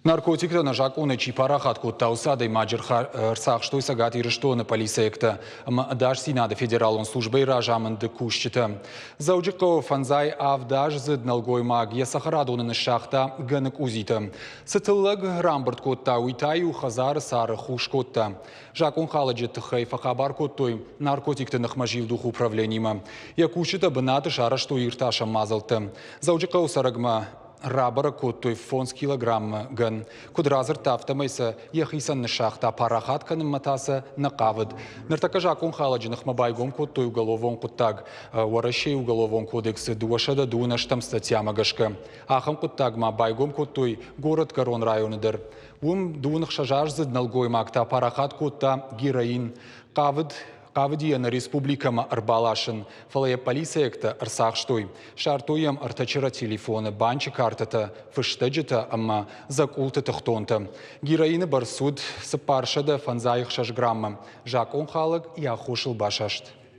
Наркотикта на жакуны чипарахат куттаусады маджирхар рсахштой сагати рештоны полисекта. Даш синады федералон службы ражамынды кушчита. Зауджико фанзай авдаж зыдналгой магия сахарадуны шахта гынык узита. Сытылык рамбырт котта уйтаю хазар сары хуш котта. Жакун халаджет хайфа хабар коттой наркотикты нахмажил дух управленима. Якушита бынаты шарашто ирташа мазалты. Зауджико сарагма рабара коттой фонс килограмм ган. Кудразыр тафтамайса яхисан нышахта парахатканым матаса нақавыд. Ныртака жакун халаджинах мабайгом коттой уголовон коттаг. Варашей уголовон кодексы дуашада дунаштам статьяма гашка. Ахам коттаг мабайгом коттой город Корон районыдыр. Дунах шажар зыдналгой макта парахат котта героин. Кавдияна республикама арбалашын, фалая полисиекта арсахштой, шартуям артачыра телефоны, банчы картата, фыштаджита, амма закулты тахтонта. Героины барсуд сыпаршада фанзаих шашграмма, жак он халык и ахушыл башашт.